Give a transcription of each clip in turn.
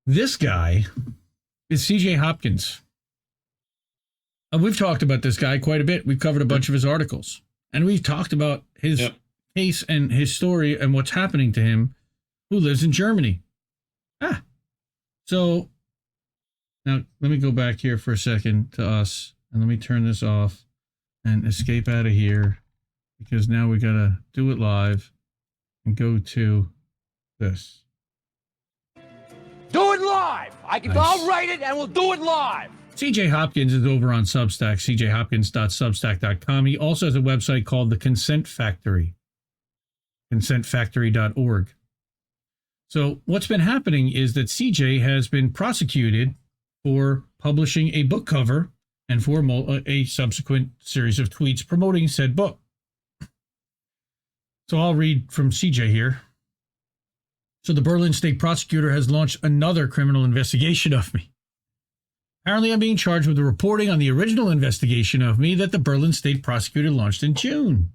This guy is C.J. Hopkins. We've talked about this guy quite a bit. We've covered a bunch of his articles. And we've talked about his case and his story and what's happening to him, who lives in Germany. So now let me go back here for a second to us. And let me turn this off and escape out of here. Because now we got to do it live and go to this. Do it live! I'll write it and we'll do it live! CJ Hopkins is over on Substack, cjhopkins.substack.com. He also has a website called The Consent Factory, consentfactory.org. So what's been happening is that CJ has been prosecuted for publishing a book cover and for a subsequent series of tweets promoting said book. So I'll read from CJ here. So the Berlin state prosecutor has launched another criminal investigation of me. Apparently, I'm being charged with the reporting on the original investigation of me that the Berlin state prosecutor launched in June.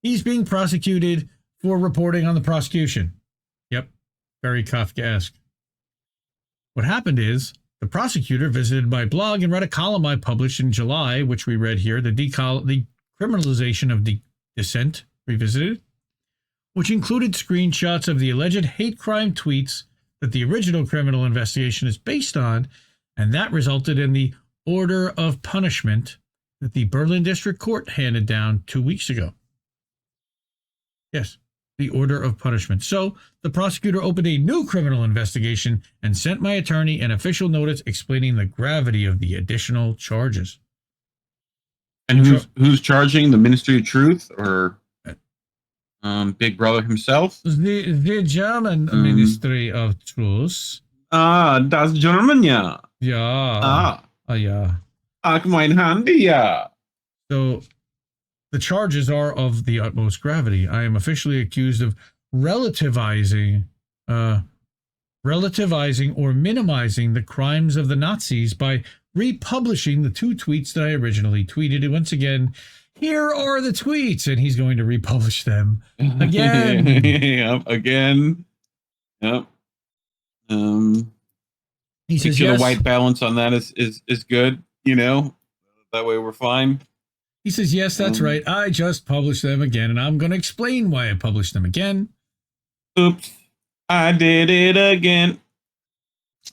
He's being prosecuted for reporting on the prosecution. Yep, very Kafkaesque. What happened is, the prosecutor visited my blog and read a column I published in July, which we read here, the Criminalization of Dissent, Revisited, which included screenshots of the alleged hate crime tweets that the original criminal investigation is based on, and that resulted in the order of punishment that the Berlin District Court handed down 2 weeks ago. Yes, the order of punishment. So the prosecutor opened a new criminal investigation and sent my attorney an official notice explaining the gravity of the additional charges. And who's charging? The Ministry of Truth or Big Brother himself? The German Ministry of Truth. Das German, ja. Yeah. Yeah. Ach, mein Handy, ja. So the charges are of the utmost gravity. I am officially accused of relativizing or minimizing the crimes of the Nazis by republishing the 2 tweets that I originally tweeted. And once again, here are the tweets, and he's going to republish them again. Yep, again. Yep. He says, the white balance on that is good, that way we're fine. He says, yes, that's right. I just published them again, and I'm going to explain why I published them again. Oops, I did it again.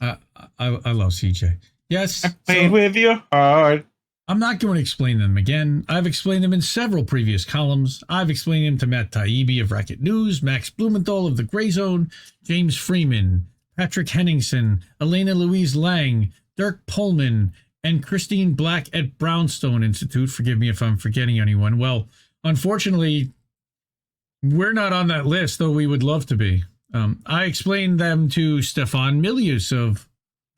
I love CJ. Yes. I played with your heart. I'm not going to explain them again. I've explained them in several previous columns. I've explained them to Matt Taibbi of Racket News, Max Blumenthal of The Gray Zone, James Freeman, Patrick Henningsen, Elena Louise Lang, Dirk Pullman, and Christine Black at Brownstone Institute. Forgive me if I'm forgetting anyone. Well, unfortunately, we're not on that list, though we would love to be. I explained them to Stefan Milius of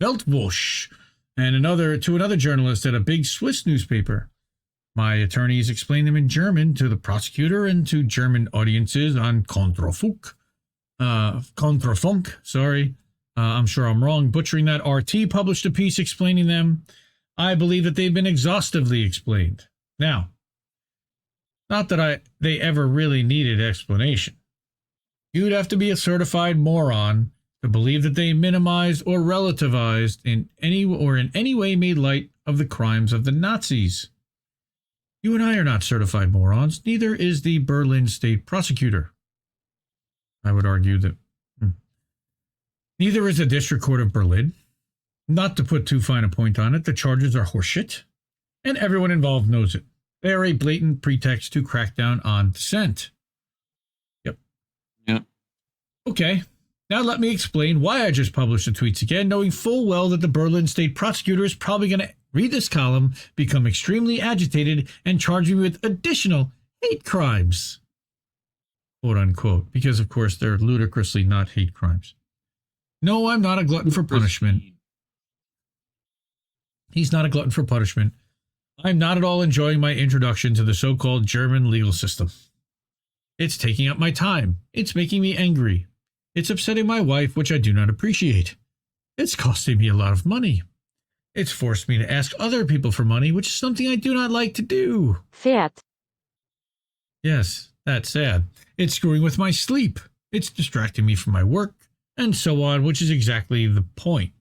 Weltwoche and another journalist at a big Swiss newspaper. My attorneys explained them in German to the prosecutor and to German audiences on Kontrafunk. Sorry. I'm sure I'm wrong butchering that. RT published a piece explaining them. I believe that they've been exhaustively explained. Now, not that they ever really needed explanation. You'd have to be a certified moron to believe that they minimized or relativized in any way made light of the crimes of the Nazis. You and I are not certified morons. Neither is the Berlin state prosecutor. I would argue that neither is the District Court of Berlin. Not to put too fine a point on it, the charges are horseshit, and everyone involved knows it. They are a blatant pretext to crack down on dissent. Yep. Okay, now let me explain why I just published the tweets again, knowing full well that the Berlin state prosecutor is probably going to read this column, become extremely agitated, and charge me with additional hate crimes. Quote unquote, because of course they're ludicrously not hate crimes. No, I'm not a glutton for punishment. He's not a glutton for punishment. I'm not at all enjoying my introduction to the so-called German legal system. It's taking up my time. It's making me angry. It's upsetting my wife, which I do not appreciate. It's costing me a lot of money. It's forced me to ask other people for money, which is something I do not like to do. Sad. Yes, that's sad. It's screwing with my sleep. It's distracting me from my work and so on, which is exactly the point.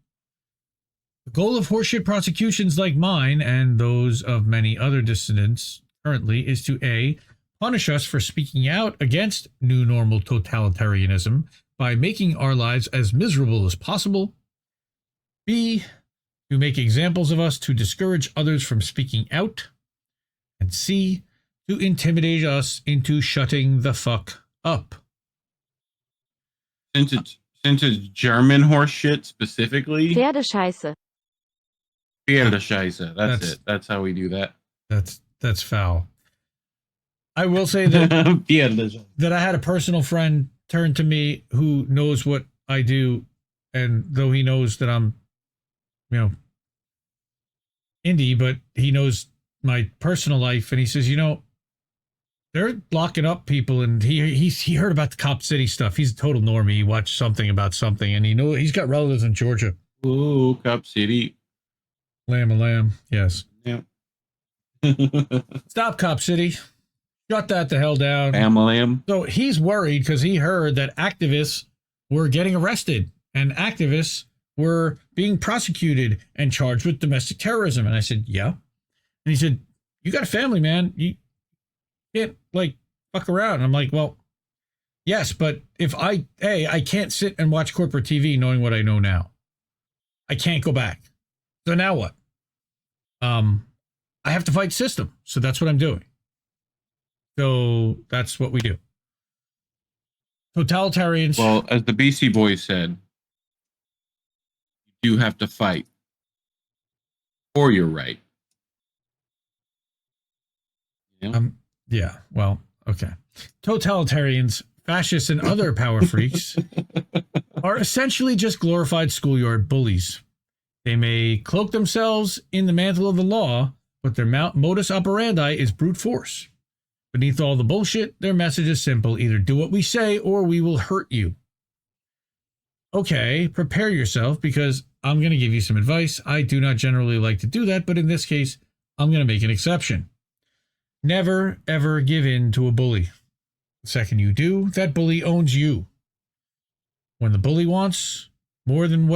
The goal of horseshit prosecutions like mine and those of many other dissidents currently is to A, punish us for speaking out against new normal totalitarianism by making our lives as miserable as possible. B, to make examples of us to discourage others from speaking out. And C, to intimidate us into shutting the fuck up. Since it's German horse shit specifically. Pferdescheiße. Pferdescheiße. That's it. That's how we do that. That's foul. I will say that that I had a personal friend turn to me who knows what I do, and though he knows that I'm, indie, but he knows my personal life, and he says, they're locking up people, and he heard about the Cop City stuff. He's a total normie. He watched something about something, and he's got relatives in Georgia. Ooh, Cop City. Lamb. Yes. Yeah. Stop, Cop City. Shut that the hell down. Lamb. So he's worried because he heard that activists were getting arrested and activists were being prosecuted and charged with domestic terrorism. And I said, yeah. And he said, you got a family, man. You can't fuck around. And I'm like, well, yes, but if I can't sit and watch corporate TV knowing what I know now. I can't go back. So now what? I have to fight system. So that's what I'm doing. So that's what we do. Totalitarians. Well, as the BC Boys said, you do have to fight for your right. Yeah. Yeah. Well, okay. Totalitarians, fascists, and other power freaks are essentially just glorified schoolyard bullies. They may cloak themselves in the mantle of the law, but their modus operandi is brute force. Beneath all the bullshit, their message is simple. Either do what we say or we will hurt you. Okay, prepare yourself because I'm going to give you some advice. I do not generally like to do that, but in this case, I'm going to make an exception. Never, ever give in to a bully. The second you do, that bully owns you. When the bully wants more than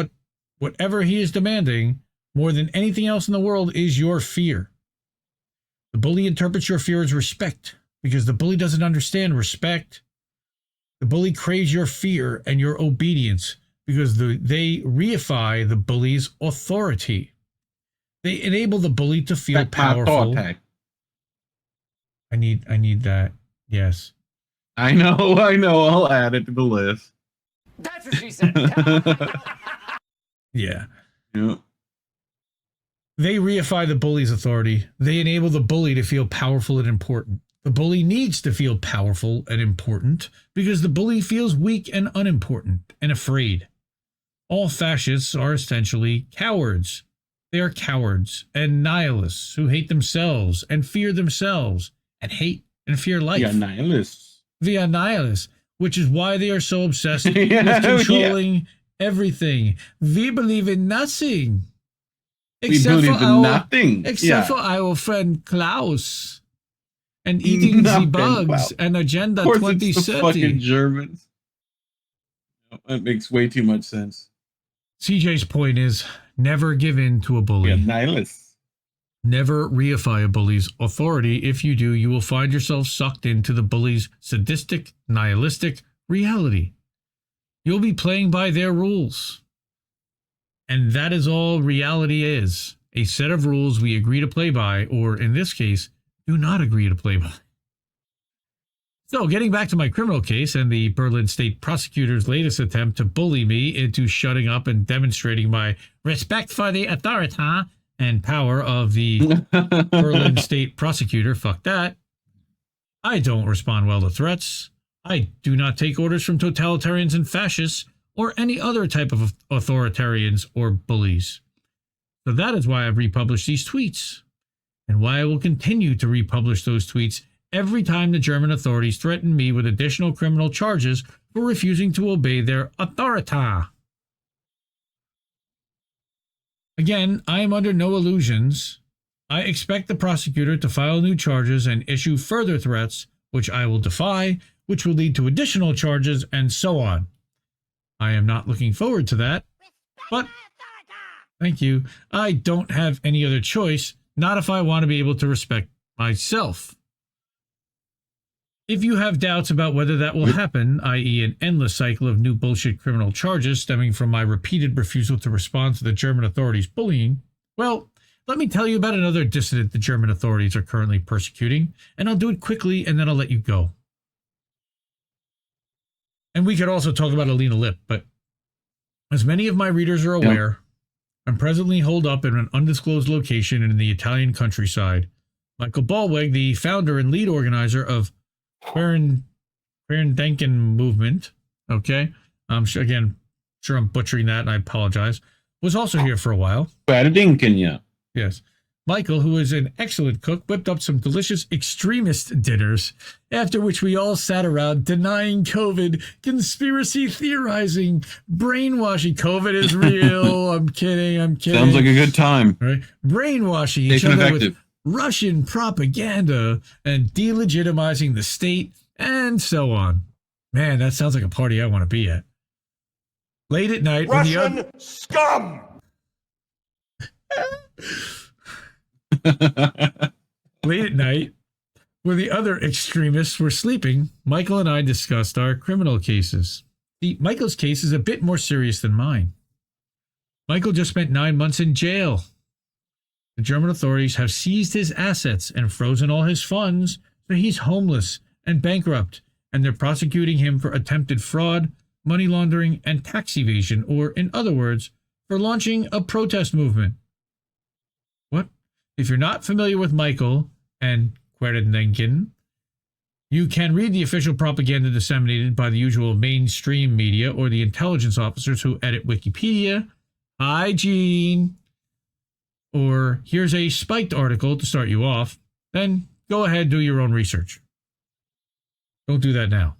whatever he is demanding, more than anything else in the world, is your fear. The bully interprets your fear as respect because the bully doesn't understand respect. The bully craves your fear and your obedience because they reify the bully's authority. They enable the bully to feel powerful. I need that. Yes. I know. I'll add it to the list. That's what she said. Yeah. Yeah. They reify the bully's authority. They enable the bully to feel powerful and important. The bully needs to feel powerful and important because the bully feels weak and unimportant and afraid. All fascists are essentially cowards. They are cowards and nihilists who hate themselves and fear themselves and hate and fear life. Yeah, nihilists. They are nihilists, which is why they are so obsessed with controlling everything. We believe in nothing. Except for our friend Klaus and eating the bugs and Agenda 2030. It's the fucking Germans. That makes way too much sense. CJ's point is never give in to a bully. Yeah, nihilists. Never reify a bully's authority. If you do, you will find yourself sucked into the bully's sadistic, nihilistic reality. You'll be playing by their rules. And that is all reality is. A set of rules we agree to play by, or in this case, do not agree to play by. So, getting back to my criminal case and the Berlin State Prosecutor's latest attempt to bully me into shutting up and demonstrating my respect for the authority and power of the Berlin State Prosecutor, fuck that. I don't respond well to threats. I do not take orders from totalitarians and fascists or any other type of authoritarians or bullies. So that is why I've republished these tweets, and why I will continue to republish those tweets every time the German authorities threaten me with additional criminal charges for refusing to obey their authority. Again, I am under no illusions. I expect the prosecutor to file new charges and issue further threats, which I will defy, which will lead to additional charges, and so on. I am not looking forward to that, but thank you. I don't have any other choice, not if I want to be able to respect myself. If you have doubts about whether that will happen, i.e. an endless cycle of new bullshit criminal charges stemming from my repeated refusal to respond to the German authorities' bullying, well, let me tell you about another dissident the German authorities are currently persecuting, and I'll do it quickly and then I'll let you go. And we could also talk about Alina Lip, but as many of my readers are aware, I'm presently holed up in an undisclosed location in the Italian countryside. Michael Ballweg, the founder and lead organizer of Querendenken movement, okay, I'm sure I'm butchering that and I apologize, was also here for a while. Querendenken, yeah. Yes. Michael, who is an excellent cook, whipped up some delicious extremist dinners, after which we all sat around denying COVID, conspiracy theorizing, brainwashing. COVID is real. I'm kidding. Sounds like a good time. Right? Brainwashing each other with Russian propaganda and delegitimizing the state and so on. Man, that sounds like a party I want to be at. Late at night, Russian scum! Late at night, when the other extremists were sleeping, Michael and I discussed our criminal cases. Michael's case is a bit more serious than mine. Michael just spent 9 months in jail. The German authorities have seized his assets and frozen all his funds, so he's homeless and bankrupt, and they're prosecuting him for attempted fraud, money laundering, and tax evasion, or in other words, for launching a protest movement. What? If you're not familiar with Michael and Querendenken, you can read the official propaganda disseminated by the usual mainstream media or the intelligence officers who edit Wikipedia. Hi, Gene. Or here's a spiked article to start you off. Then go ahead, do your own research. Don't do that now.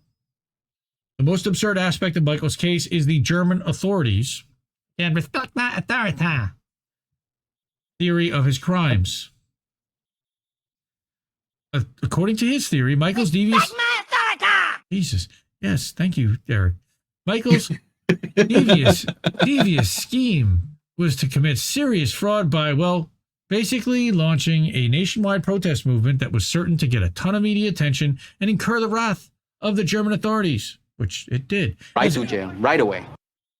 The most absurd aspect of Michael's case is the German authorities and respect my authority theory of his crimes. According to his theory, Michael's devious... Jesus. Yes, thank you, Derek. Michael's devious scheme was to commit serious fraud by, well, basically launching a nationwide protest movement that was certain to get a ton of media attention and incur the wrath of the German authorities, which it did. Right to jail, right away.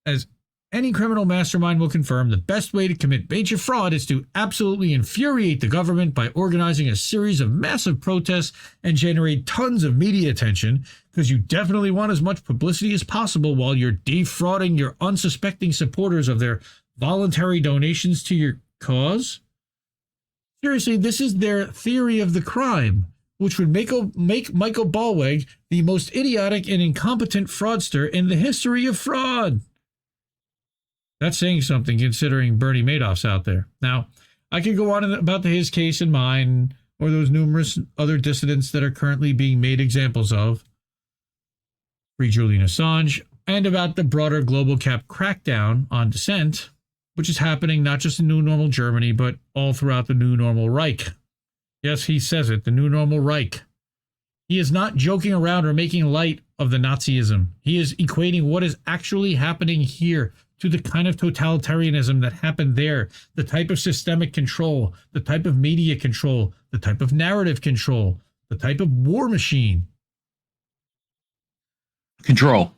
As any criminal mastermind will confirm, the best way to commit major fraud is to absolutely infuriate the government by organizing a series of massive protests and generate tons of media attention, because you definitely want as much publicity as possible while you're defrauding your unsuspecting supporters of their voluntary donations to your cause. Seriously, this is their theory of the crime, which would make Michael Ballweg the most idiotic and incompetent fraudster in the history of fraud. That's saying something, considering Bernie Madoff's out there. Now, I could go on about his case and mine, or those numerous other dissidents that are currently being made examples of, Free Julian Assange, and about the broader global cap crackdown on dissent, which is happening not just in New Normal Germany, but all throughout the New Normal Reich. Yes, he says it, the New Normal Reich. He is not joking around or making light of the Nazism. He is equating what is actually happening here to the kind of totalitarianism that happened there, the type of systemic control, the type of media control, the type of narrative control, the type of war machine. Control.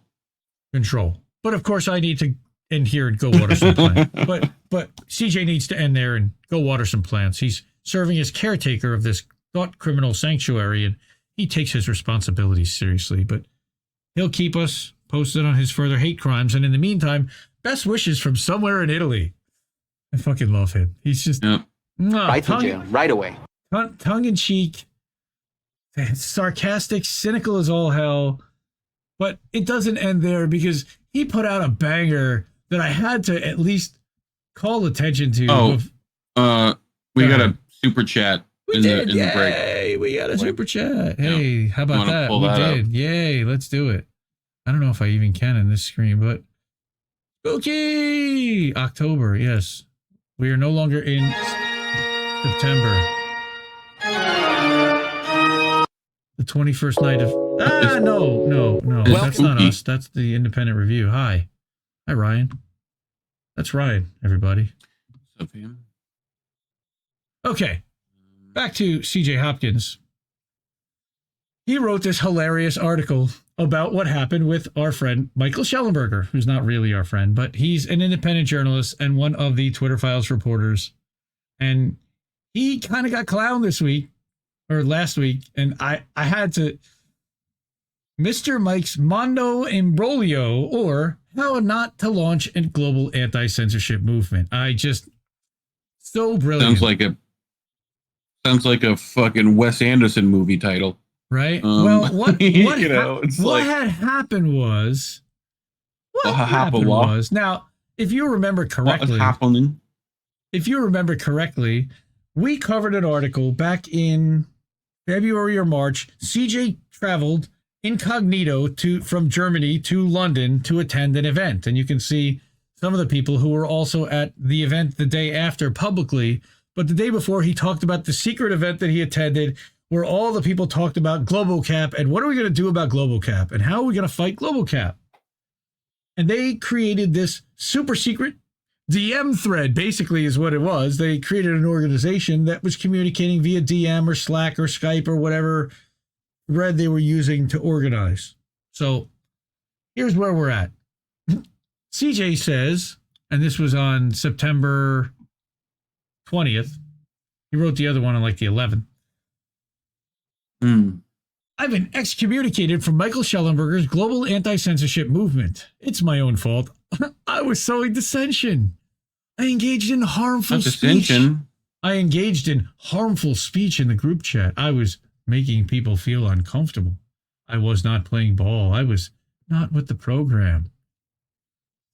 But of course, I need to end here and go water some plants. But CJ needs to end there and go water some plants. He's serving as caretaker of this thought criminal sanctuary, and he takes his responsibilities seriously. But he'll keep us posted on his further hate crimes. And in the meantime, best wishes from somewhere in Italy. I fucking love him. He's just Right to jail, right away. Tongue in cheek, sarcastic, cynical as all hell. But it doesn't end there, because he put out a banger that I had to at least call attention to. We got a super chat in the break. Yay, we got a super chat. Hey, how about that? We did. Yay, let's do it. I don't know if I even can in this screen, but spooky October. Yes, we are no longer in September. The 21st night of... no. That's not us. That's the Independent Review. Hi. Hi, Ryan. That's Ryan, everybody. What's up, fam? Okay, back to CJ Hopkins. He wrote this hilarious article about what happened with our friend Michael Shellenberger, who's not really our friend, but he's an independent journalist and one of the Twitter Files reporters. And he kind of got clowned this week or last week. And I had to, Mr. Mike's Mondo Imbroglio, or how not to launch a global anti-censorship movement. So brilliant. Sounds like a fucking Wes Anderson movie title. Right. Well, what what had happened was now, if you remember correctly, we covered an article back in February or March. CJ traveled incognito from Germany to London to attend an event, and you can see some of the people who were also at the event the day after publicly. But the day before, he talked about the secret event that he attended, where all the people talked about global cap and what are we going to do about global cap and how are we going to fight global cap. And they created this super secret DM thread, basically is what it was. They created an organization that was communicating via DM or Slack or Skype or whatever thread they were using to organize. So here's where we're at. CJ says, and this was on September 20th. He wrote the other one on like the 11th. I've been excommunicated from Michael Shellenberger's global anti-censorship movement. It's my own fault. I was sowing dissension. I engaged in harmful speech. I engaged in harmful speech in the group chat. I was making people feel uncomfortable. I was not playing ball. I was not with the program.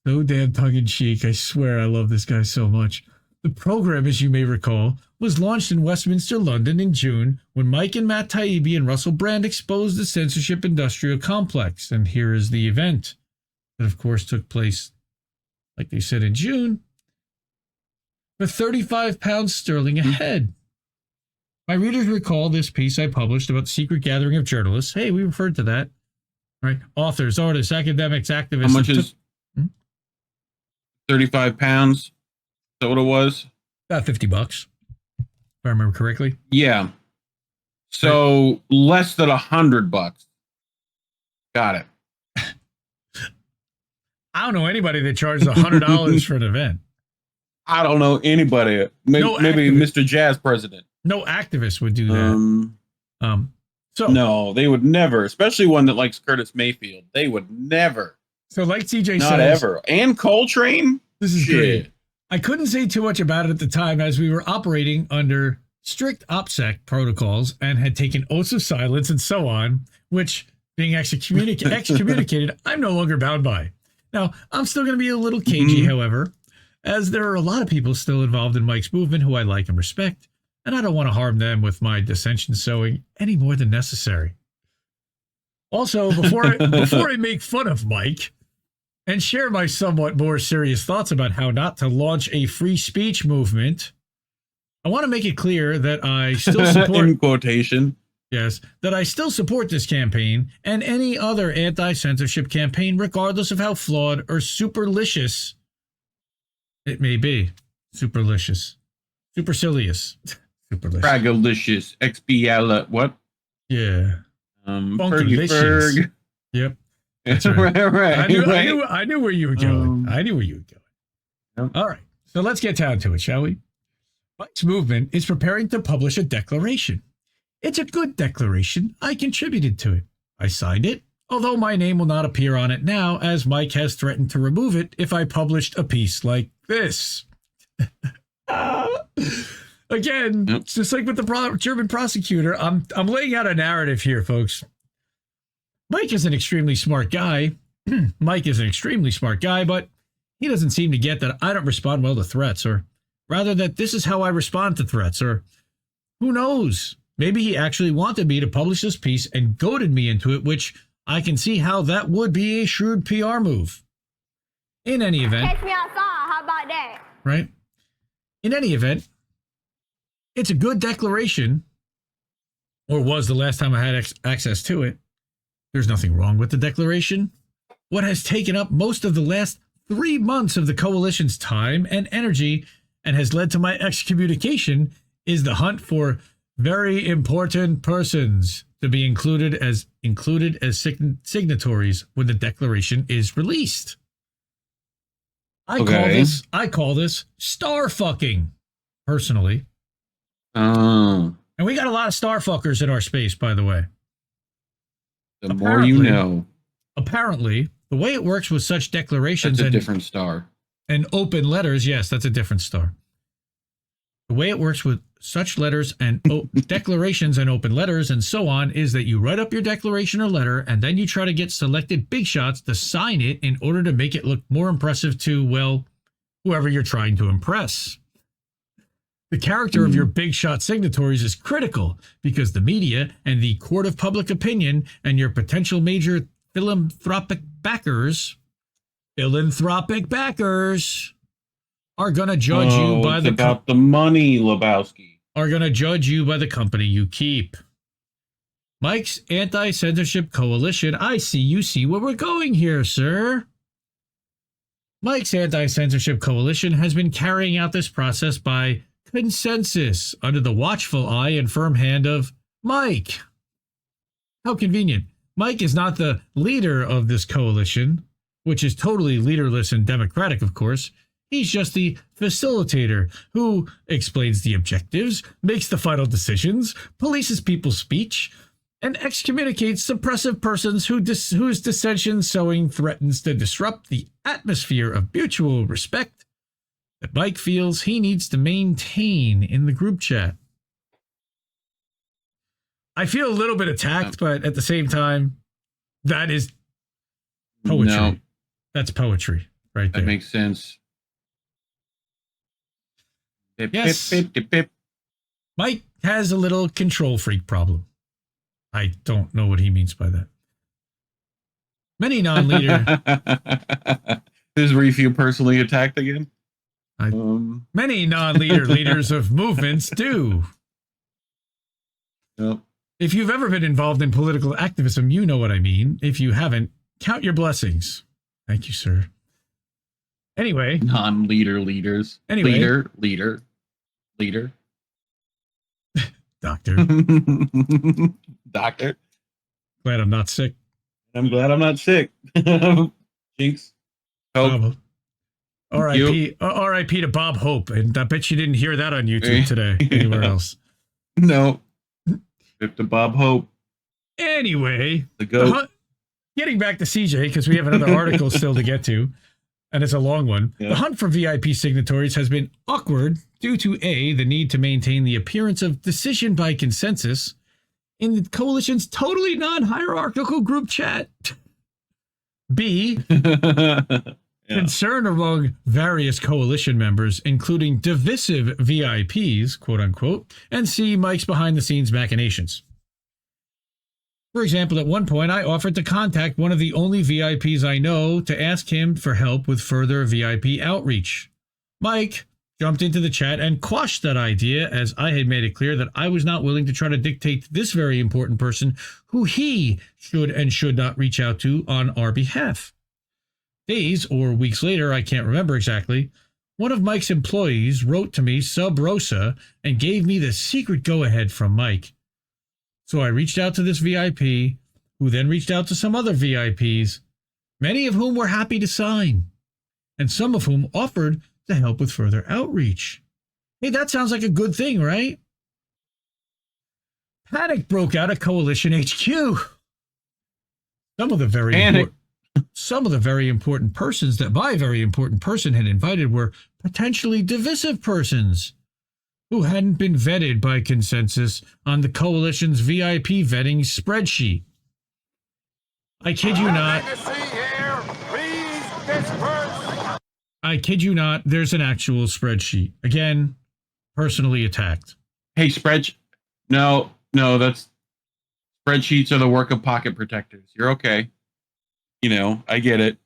So damn tongue-in-cheek. I swear I love this guy so much. The program, as you may recall, was launched in Westminster, London in June when Mike and Matt Taibbi and Russell Brand exposed the censorship industrial complex. And here is the event that, of course, took place, like they said, in June, for £35 a head. My readers recall this piece I published about the secret gathering of journalists. Hey, we referred to that. Right? Authors, artists, academics, activists. How much is 35 pounds? Is that what it was? About $50, if I remember correctly. Yeah. So less than $100. Got it. I don't know anybody that charges $100 for an event. I don't know anybody. Maybe Mr. Jazz President. No activist would do that. So no, they would never, especially one that likes Curtis Mayfield. They would never. So like CJ says, not ever. And Coltrane. This is great. I couldn't say too much about it at the time as we were operating under strict OPSEC protocols and had taken oaths of silence and so on, which being excommunicated, I'm no longer bound by. Now, I'm still going to be a little cagey, however, as there are a lot of people still involved in Mike's movement who I like and respect, and I don't want to harm them with my dissension sowing any more than necessary. Also, before I make fun of Mike and share my somewhat more serious thoughts about how not to launch a free speech movement, I want to make it clear that I still support in quotation. Yes, that I still support this campaign and any other anti-censorship campaign, regardless of how flawed or superlicious it may be. Supercilious. Superlicious. Fragalicious. XBL. What? Yeah. Fergie. Yep. That's right. right. I knew where you were going. Yep. All right. So let's get down to it, shall we? Mike's movement is preparing to publish a declaration. It's a good declaration. I contributed to it. I signed it, although my name will not appear on it now, as Mike has threatened to remove it if I published a piece like this. Again, it's just like with the German prosecutor, I'm laying out a narrative here, folks. Mike is an extremely smart guy. But he doesn't seem to get that I don't respond well to threats, or rather that this is how I respond to threats, or who knows? Maybe he actually wanted me to publish this piece and goaded me into it, which I can see how that would be a shrewd PR move. In any event. Catch me outside. How about that? Right? In any event, it's a good declaration, or was the last time I had access to it. There's nothing wrong with the declaration. What has taken up most of the last 3 months of the coalition's time and energy and has led to my excommunication is the hunt for very important persons to be included as signatories when the declaration is released. I call this star fucking, personally. Oh. And we got a lot of star fuckers in our space, by the way. The more you know. Apparently, the way it works with such declarations That's a different star. And open letters, yes, that's a different star. The way it works with such letters and declarations and open letters and so on is that you write up your declaration or letter and then you try to get selected big shots to sign it in order to make it look more impressive to, well, whoever you're trying to impress. The character of your big shot signatories is critical because the media and the court of public opinion and your potential major philanthropic backers are going to judge you by the money, Lebowski. Are going to judge you by the company you keep. Mike's Anti-Censorship Coalition. I see you see where we're going here, sir. Mike's Anti-Censorship Coalition has been carrying out this process by consensus under the watchful eye and firm hand of Mike. How convenient. Mike is not the leader of this coalition, which is totally leaderless and democratic, of course. He's just the facilitator who explains the objectives, makes the final decisions, polices people's speech, and excommunicates suppressive persons whose dissension sowing threatens to disrupt the atmosphere of mutual respect that Mike feels he needs to maintain in the group chat. I feel a little bit attacked, but at the same time, that is poetry. No. That's poetry right there. That makes sense. Yes. Mike has a little control freak problem. I don't know what he means by that. Many non-leader... Is Reef you personally attacked again? Many non-leader leaders of movements do. Yep. If you've ever been involved in political activism, you know what I mean. If you haven't, count your blessings. Thank you, sir. Anyway. Non-leader leaders. Anyway. Leader. Doctor. Doctor. Glad I'm not sick. I'm glad I'm not sick. Jinx. Hope. R.I.P. to Bob Hope. And I bet you didn't hear that on YouTube today. Anywhere else. No. Rip to Bob Hope. Anyway. The goat. Getting back to CJ, because we have another article still to get to. And it's a long one. Yeah. The hunt for VIP signatories has been awkward due to A, the need to maintain the appearance of decision by consensus in the coalition's totally non-hierarchical group chat. B, concern among various coalition members, including divisive VIPs, quote unquote, and C, Mike's behind-the-scenes machinations. For example, at one point, I offered to contact one of the only VIPs I know to ask him for help with further VIP outreach. Mike jumped into the chat and quashed that idea as I had made it clear that I was not willing to try to dictate to this very important person who he should and should not reach out to on our behalf. Days or weeks later, I can't remember exactly, one of Mike's employees wrote to me sub rosa and gave me the secret go-ahead from Mike. So I reached out to this VIP, who then reached out to some other VIPs, many of whom were happy to sign, and some of whom offered to help with further outreach. Hey, that sounds like a good thing, right? Panic broke out at Coalition HQ. Some of the very important persons that my very important person had invited were potentially divisive persons who hadn't been vetted by consensus on the coalition's VIP vetting spreadsheet. I kid you not. I kid you not, there's an actual spreadsheet. Again, personally attacked. Hey, No, that's... Spreadsheets are the work of pocket protectors. You're okay. You know, I get it.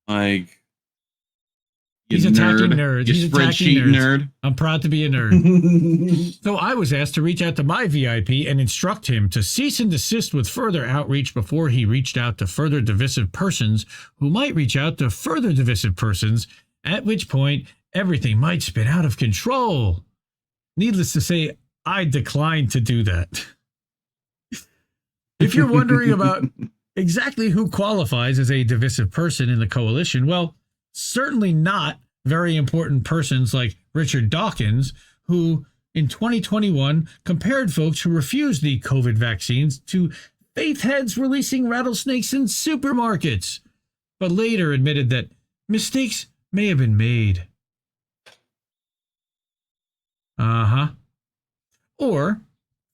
Like, He's attacking nerds. You He's attacking spreadsheet nerds. nerd. I'm proud to be a nerd. So I was asked to reach out to my VIP and instruct him to cease and desist with further outreach before he reached out to further divisive persons who might reach out to further divisive persons, at which point everything might spin out of control. Needless to say, I declined to do that. If you're wondering about exactly who qualifies as a divisive person in the coalition, well, certainly not very important persons like Richard Dawkins, who in 2021 compared folks who refused the COVID vaccines to faith heads releasing rattlesnakes in supermarkets, but later admitted that mistakes may have been made. Or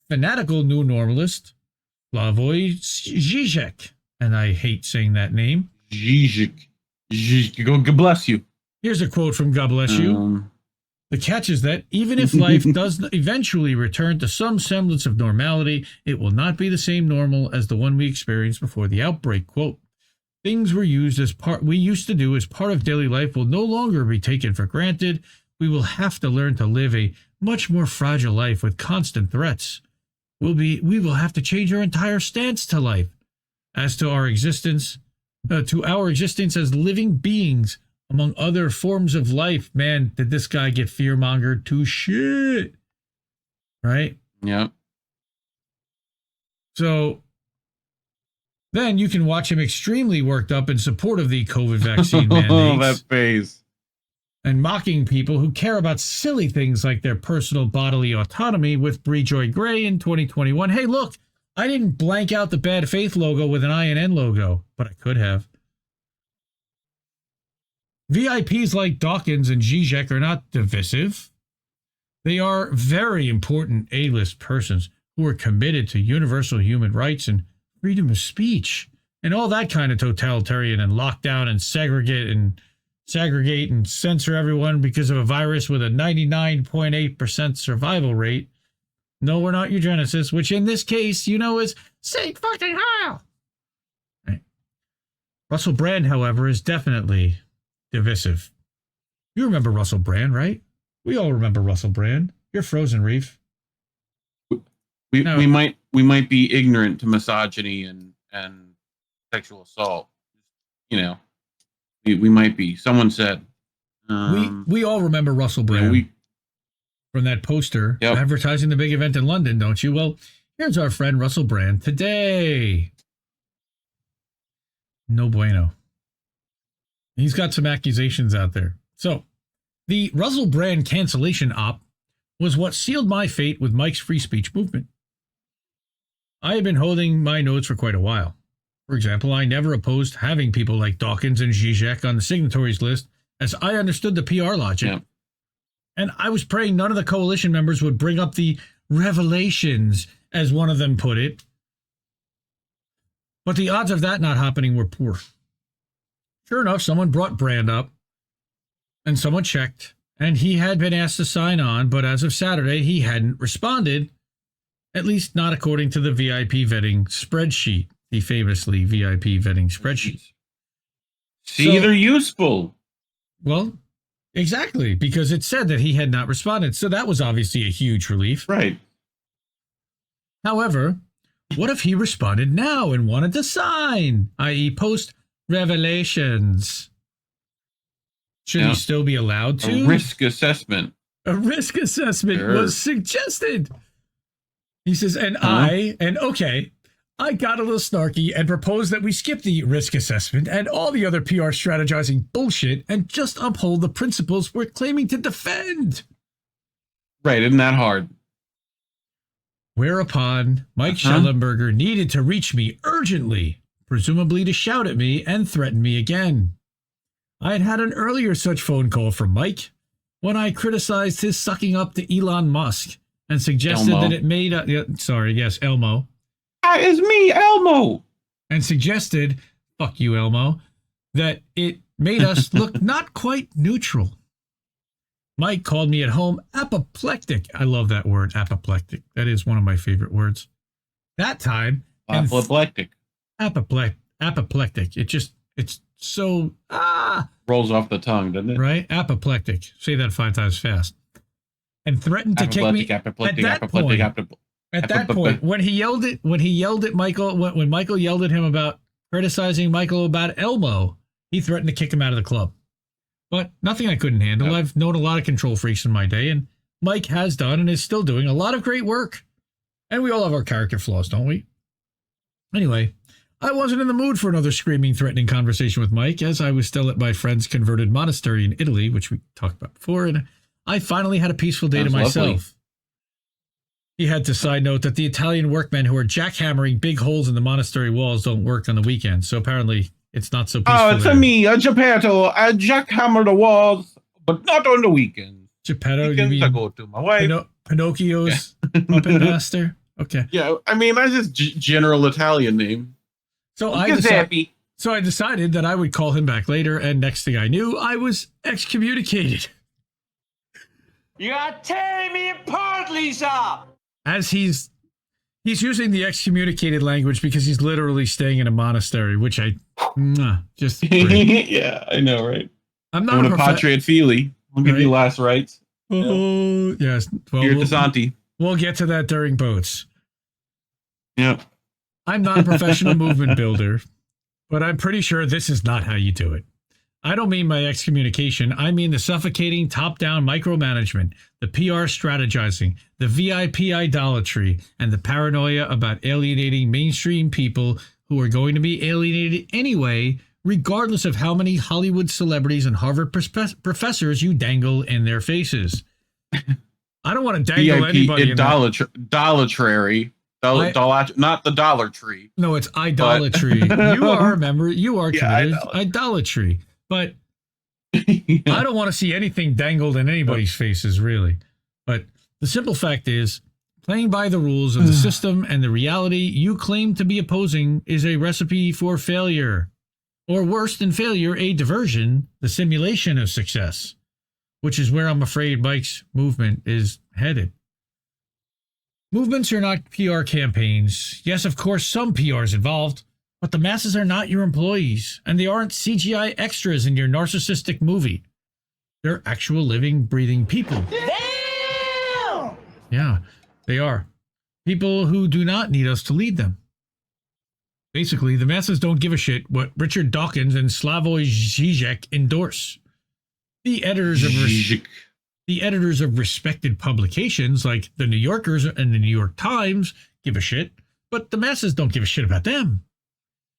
fanatical new normalist Slavoj Žižek, and I hate saying that name. Žižek. God bless you. Here's a quote from God Bless You. The catch is that even if life does eventually return to some semblance of normality, it will not be the same normal as the one we experienced before the outbreak. Quote, things we used to do as part of daily life will no longer be taken for granted. We will have to learn to live a much more fragile life with constant threats. We will have to change our entire stance to life, as to our existence as living beings among other forms of life. Man, did this guy get fear-mongered to shit. Right? Yeah. So then you can watch him extremely worked up in support of the COVID vaccine mandates. Oh, that face. And mocking people who care about silly things like their personal bodily autonomy with Bree Joy Gray in 2021. Hey, look, I didn't blank out the bad faith logo with an INN logo, but I could have. VIPs like Dawkins and Žižek are not divisive. They are very important A-list persons who are committed to universal human rights and freedom of speech and all that kind of totalitarian and lockdown and segregate and censor everyone because of a virus with a 99.8% survival rate. No, we're not eugenicists, which in this case, is St. fucking Heil. Right. Russell Brand, however, is definitely divisive. You remember Russell Brand, right? We all remember Russell Brand. You're frozen, Reef. We might be ignorant to misogyny and sexual assault. We might be. Someone said. We all remember Russell Brand from that poster advertising the big event in London, don't you? Well, here's our friend Russell Brand today. No bueno. He's got some accusations out there. So, the Russell Brand cancellation op was what sealed my fate with Mike's free speech movement. I have been holding my notes for quite a while. For example, I never opposed having people like Dawkins and Žižek on the signatories list, as I understood the PR logic. Yeah. And I was praying none of the coalition members would bring up the revelations, as one of them put it. But the odds of that not happening were poor. Sure enough, someone brought Brand up, and someone checked, and he had been asked to sign on, but as of Saturday, he hadn't responded, at least not according to the VIP vetting spreadsheet, the famously VIP vetting spreadsheet. See, they're useful. Well, exactly, because it said that he had not responded, so that was obviously a huge relief. Right. However, what if he responded now and wanted to sign, i.e. post revelations? Should he still be allowed to? A risk assessment. A risk assessment was suggested. He says, I got a little snarky and proposed that we skip the risk assessment and all the other PR strategizing bullshit and just uphold the principles we're claiming to defend. Right, isn't that hard? Whereupon Mike Shellenberger needed to reach me urgently, presumably to shout at me and threaten me again. I had an earlier such phone call from Mike when I criticized his sucking up to Elon Musk and suggested that it made Elmo. It's me, Elmo. And suggested, fuck you, Elmo, that it made us look not quite neutral. Mike called me at home apoplectic. I love that word, apoplectic. That is one of my favorite words. That time. Apoplectic. Apoplectic. It's so, Rolls off the tongue, doesn't it? Right? Apoplectic. Say that 5 times fast. And threatened to kick me at that point, when he yelled at Michael, when Michael yelled at him about criticizing Michael about Elmo, he threatened to kick him out of the club. But nothing I couldn't handle. Yep. I've known a lot of control freaks in my day, and Mike has done and is still doing a lot of great work. And we all have our character flaws, don't we? Anyway, I wasn't in the mood for another screaming, threatening conversation with Mike, as I was still at my friend's converted monastery in Italy, which we talked about before, and I finally had a peaceful day to myself. Lovely. He had to side note that the Italian workmen who are jackhammering big holes in the monastery walls don't work on the weekends, so apparently it's not so peaceful. Oh, it's me, a Geppetto. I jackhammer the walls, but not on the weekends. Geppetto, you mean I go to my wife. Pinocchio's puppet master? Okay. Yeah, I mean, that's just general Italian name. So I decided that I would call him back later, and next thing I knew, I was excommunicated. You are tearing me apart, Lisa! As he's using the excommunicated language because he's literally staying in a monastery, which I just yeah, I know, right? I'm not a Patria et Fili. I'll give you last rites. Oh, yes. Well, Here to Santi. We'll get to that during boats. Yep. I'm not a professional movement builder, but I'm pretty sure this is not how you do it. I don't mean my excommunication. I mean the suffocating top-down micromanagement, the PR strategizing, the VIP idolatry, and the paranoia about alienating mainstream people who are going to be alienated anyway, regardless of how many Hollywood celebrities and Harvard professors you dangle in their faces. I don't want to dangle VIP anybody idolatry. Not the Dollar Tree. No, it's idolatry. You are a member. You are committed. Idolatry. But I don't want to see anything dangled in anybody's faces, really. But the simple fact is, playing by the rules of the system and the reality you claim to be opposing is a recipe for failure. Or worse than failure, a diversion, the simulation of success, which is where I'm afraid Mike's movement is headed. Movements are not PR campaigns. Yes, of course, some PR is involved. But the masses are not your employees, and they aren't CGI extras in your narcissistic movie. They're actual living, breathing people. Damn! Yeah, they are. People who do not need us to lead them. Basically, the masses don't give a shit what Richard Dawkins and Slavoj Žižek endorse. The editors of respected publications like the New Yorkers and the New York Times give a shit, but the masses don't give a shit about them.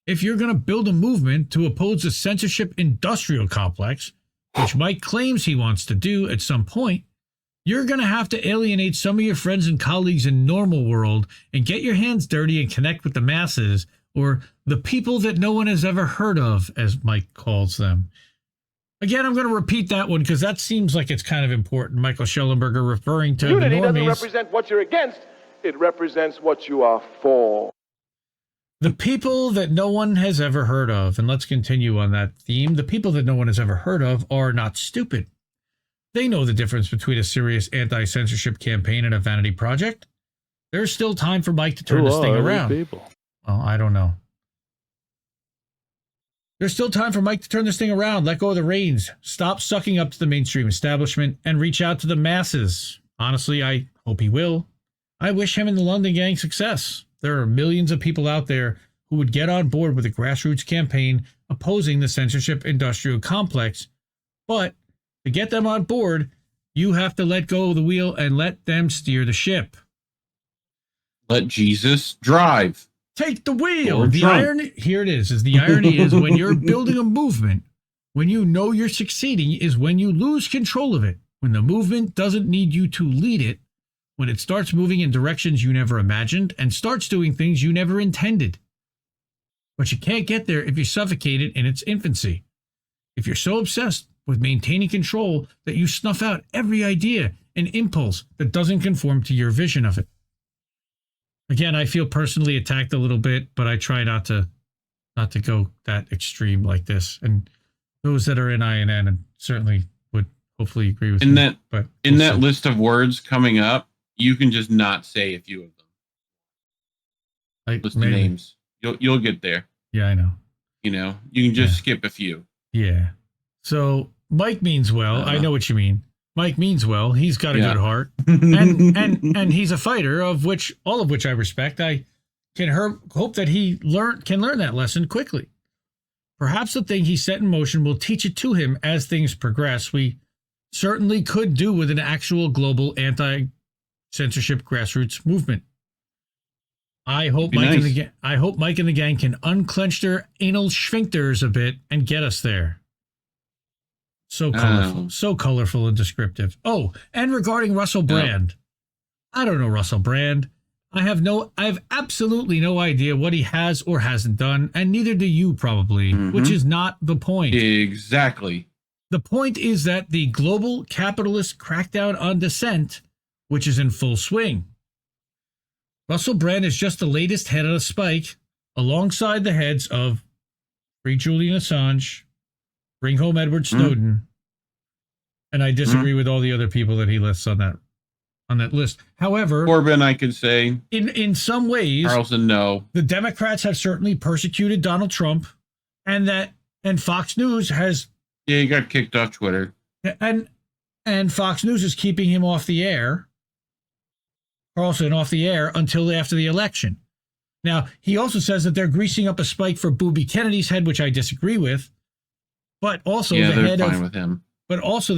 If you're going to build a movement to oppose the censorship industrial complex, which Mike claims he wants to do at some point, you're going to have to alienate some of your friends and colleagues in normal world and get your hands dirty and connect with the masses, or the people that no one has ever heard of, as Mike calls them. Again, I'm going to repeat that one because that seems like it's kind of important. Michael Shellenberger referring to Unity the normies. doesn't represent what you're against. It represents what you are for. The people that no one has ever heard of, and let's continue on that theme, the people that no one has ever heard of are not stupid. They know the difference between a serious anti-censorship campaign and a vanity project. There's still time for Mike to turn this thing around. People? Well, I don't know. There's still time for Mike to turn this thing around, let go of the reins, stop sucking up to the mainstream establishment, and reach out to the masses. Honestly, I hope he will. I wish him and the London gang success. There are millions of people out there who would get on board with a grassroots campaign opposing the censorship industrial complex. But to get them on board, you have to let go of the wheel and let them steer the ship. Let Jesus drive. Take the wheel. The irony, here it is the irony is when you're building a movement, when you know you're succeeding is when you lose control of it. When the movement doesn't need you to lead it, when it starts moving in directions you never imagined and starts doing things you never intended. But you can't get there if you suffocate it in its infancy. If you're so obsessed with maintaining control that you snuff out every idea and impulse that doesn't conform to your vision of it. Again, I feel personally attacked a little bit, but I try not to go that extreme like this. And those that are in INN certainly would hopefully agree with me. But in that list of words coming up, you can just not say a few of them. List the names. You'll get there. Yeah, I know. You know, you can just skip a few. Yeah. So Mike means well. I know what you mean. Mike means well. He's got a Yeah. good heart, and he's a fighter, of which all of which I respect. I can hope that he can learn that lesson quickly. Perhaps the thing he set in motion will teach it to him as things progress. We certainly could do with an actual global anti-censorship grassroots movement. I hope Mike and the gang can unclench their anal sphincters a bit and get us there. So colorful and descriptive. Oh, and regarding Russell Brand, I don't know Russell Brand. I have absolutely no idea what he has or hasn't done, and neither do you probably, which is not the point. Exactly. The point is that the global capitalist crackdown on dissent, which is in full swing. Russell Brand is just the latest head on a spike, alongside the heads of Free Julian Assange, Bring Home Edward Snowden, and I disagree with all the other people that he lists on that list. However, Corbyn, I could say, in some ways, Carlson, no. The Democrats have certainly persecuted Donald Trump, and Fox News has he got kicked off Twitter, and Fox News is keeping him off the air, Carlson off the air until after the election. Now he also says that they're greasing up a spike for Booby Kennedy's head, which I disagree with. But also the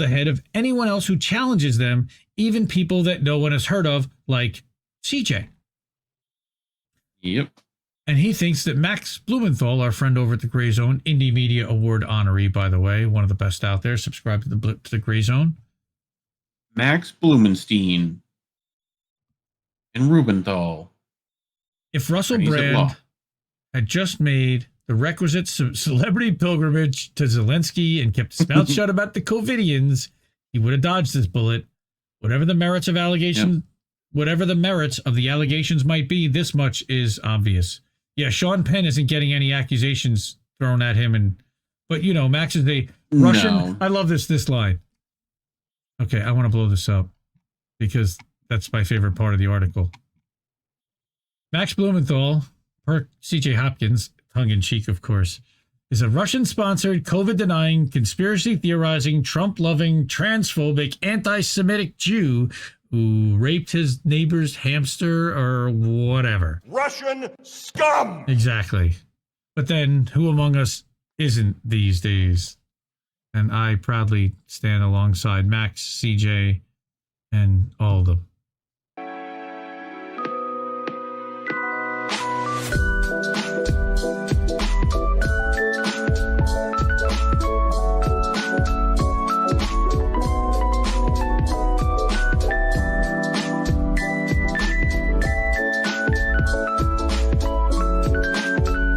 head of anyone else who challenges them, even people that no one has heard of, like CJ. Yep. And he thinks that Max Blumenthal, our friend over at the Gray Zone, Indie Media Award honoree, by the way, one of the best out there, subscribe to the Gray Zone. Max Blumenstein and Rubenthal. If Russell Brand had just made the requisite celebrity pilgrimage to Zelensky and kept his mouth shut about the COVIDians, he would have dodged this bullet. Whatever the merits of the allegations might be, this much is obvious. Yeah, Sean Penn isn't getting any accusations thrown at him, but you know, Max is a Russian. No. I love this line. Okay, I want to blow this up because that's my favorite part of the article. Max Blumenthal, per CJ Hopkins, tongue-in-cheek, of course, is a Russian-sponsored, COVID-denying, conspiracy-theorizing, Trump-loving, transphobic, anti-Semitic Jew who raped his neighbor's hamster or whatever. Russian scum! Exactly. But then, who among us isn't these days? And I proudly stand alongside Max, CJ, and all of them.